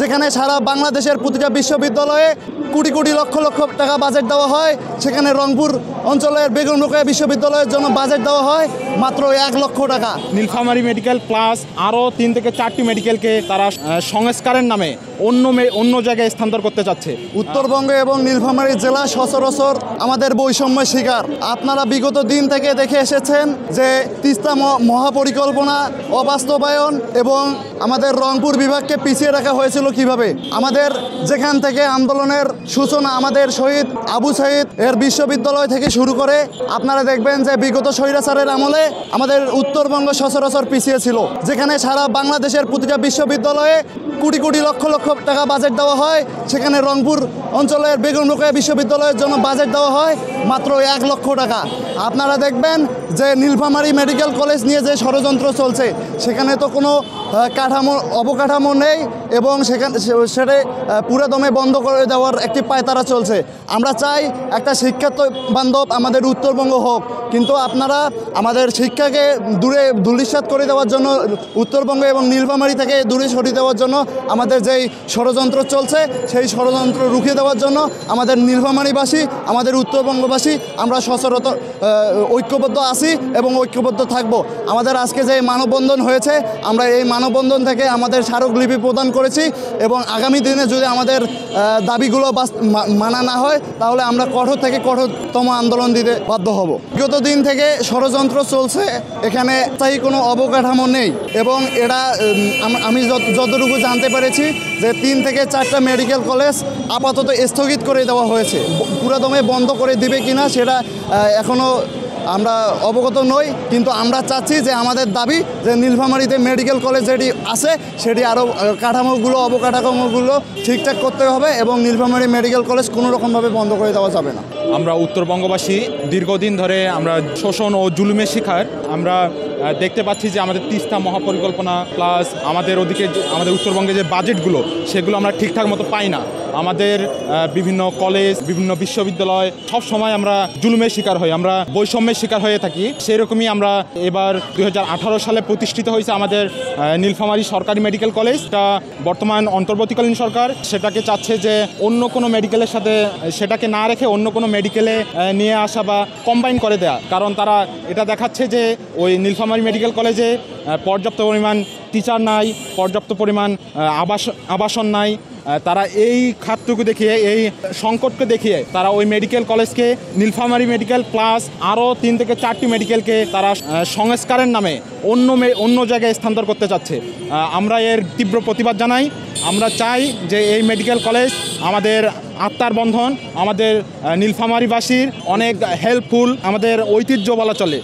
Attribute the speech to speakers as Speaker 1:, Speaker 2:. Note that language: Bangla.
Speaker 1: যেখানে সারা বাংলাদেশের প্রতিটা বিশ্ববিদ্যালয়ে কোটি কোটি লক্ষ লক্ষ টাকা বাজেট দেওয়া হয়, সেখানে রংপুর অঞ্চলের বেগম রোকেয়া বিশ্ববিদ্যালয়ের জন্য বাজেট দেওয়া হয় মাত্র 1 লক্ষ টাকা।
Speaker 2: নীলফামারী মেডিকেল প্লাস আরও 3 থেকে 4টি মেডিকেলকে তারা সংস্কারের নামে অন্য জায়গায় স্থানান্তর করতে চাচ্ছে।
Speaker 1: উত্তরবঙ্গে এবং নীলফামারী জেলা সচরাচর আমাদের বৈষম্যের শিকার। আপনারা বিগত দিন থেকে দেখে এসেছেন যে তিস্তা মহাপরিকল্পনা অবাস্তবায়ন এবং আমাদের রংপুর বিভাগকে পিছিয়ে রাখা হয়েছিল কিভাবে। আমাদের যেখান থেকে আন্দোলনের সূচনা আমাদের শহীদ আবু সাইদ এর বিশ্ববিদ্যালয় থেকে শুরু করে আপনারা দেখবেন যে বিগত স্বৈরাচারের আমলে আমাদের উত্তরবঙ্গ সচরাচর পিছিয়ে ছিল, যেখানে সারা বাংলাদেশের প্রতিটা বিশ্ববিদ্যালয়ে কোটি কোটি লক্ষ লক্ষ টাকা বাজেট দেওয়া হয়, সেখানে রংপুর অঞ্চলের বেগম রোকেয়া বিশ্ববিদ্যালয়ের জন্য বাজেট দেওয়া হয় মাত্র 1 লক্ষ টাকা। আপনারা দেখবেন যে নীলফামারী মেডিকেল কলেজ নিয়ে যে ষড়যন্ত্র চলছে, সেখানে তো কোনো অবকাঠামো নেই এবং সেটা পুরোদমে বন্ধ করে দেওয়ার একটি পায়তারা চলছে। আমরা চাই একটা শিক্ষার্থ বান্ধব আমাদের উত্তরবঙ্গ হোক, কিন্তু আপনারা আমাদের শিক্ষাকে দূরে ধূলিসাৎ করে দেওয়ার জন্য, উত্তরবঙ্গ এবং নীলফামারী থেকে দূরে সরিয়ে দেওয়ার জন্য আমাদের যেই ষড়যন্ত্র চলছে, সেই ষড়যন্ত্র রুখে দেওয়ার জন্য আমাদের নীলফামারীবাসী, আমাদের উত্তরবঙ্গবাসী আমরা সচরাচর ঐক্যবদ্ধ আছি এবং ঐক্যবদ্ধ থাকব। আমাদের আজকে যে মানববন্ধন হয়েছে, আমরা এই মানববন্ধন থেকে আমাদের স্মারকলিপি প্রদান করেছি এবং আগামী দিনে যদি আমাদের দাবিগুলো মানা না হয় তাহলে আমরা কঠোর থেকে কঠোরতম আন্দোলন দিতে বাধ্য হব। বিগত দিন থেকে ষড়যন্ত্র চলছে, এখানে স্থায়ী কোনো অবকাঠামো নেই এবং এরা আমি যতটুকু জানতে পেরেছি যে 3 থেকে 4টা মেডিকেল কলেজ আপাতত স্থগিত করে দেওয়া হয়েছে। পুরোদমে বন্ধ করে দিবে কিনা সেটা এখনও আমরা অবগত নই, কিন্তু আমরা চাচ্ছি যে আমাদের দাবি যে নীলফামারীতে মেডিকেল কলেজ যেটি আছে সেটি আরও অবকাঠামোগুলো ঠিকঠাক করতে হবে এবং নীলফামারী মেডিকেল কলেজ কোনো রকমভাবে বন্ধ করে দেওয়া যাবে না।
Speaker 2: আমরা উত্তরবঙ্গবাসী দীর্ঘদিন ধরে আমরা শোষণ ও জুলুমের শিকার। আমরা দেখতে পাচ্ছি যে আমাদের তিস্তা মহাপরিকল্পনা প্লাস আমাদের ওদিকে আমাদের উত্তরবঙ্গে যে বাজেটগুলো সেগুলো আমরা ঠিকঠাক মতো পাই না। আমাদের বিভিন্ন কলেজ, বিভিন্ন বিশ্ববিদ্যালয় সব সময় আমরা জুলুমের শিকার হই, আমরা বৈষম্যের শিকার হয়ে থাকি। সেই রকমই আমরা এবার 2018 সালে প্রতিষ্ঠিত হয়েছে আমাদের নীলফামারী সরকারি মেডিকেল কলেজটা। বর্তমান অন্তর্বর্তীকালীন সরকার সেটাকে চাচ্ছে যে অন্য কোনো মেডিকেলের সাথে সেটাকে না রেখে অন্য কোনো মেডিকেলে নিয়ে আসা বা কম্বাইন করে দেয়া, কারণ তারা এটা দেখাচ্ছে যে ওই নীলফামারী মেডিকেল কলেজে পর্যাপ্ত পরিমাণ টিচার নাই, পর্যাপ্ত পরিমাণ আবাসন নাই। তারা এই খাতটুকু দেখিয়ে, এই সংকটকে দেখিয়ে তারা ওই মেডিকেল কলেজকে নীলফামারী মেডিকেল প্লাস আরও 3 থেকে 4টি মেডিকেলকে তারা সংস্কারের নামে অন্য জায়গায় স্থানান্তর করতে চাচ্ছে। আমরা এর তীব্র প্রতিবাদ জানাই। আমরা চাই যে এই মেডিকেল কলেজ আমাদের আত্মার বন্ধন, আমাদের নীলফামারীবাসীর অনেক হেল্পফুল, আমাদের ঐতিহ্য বলা চলে।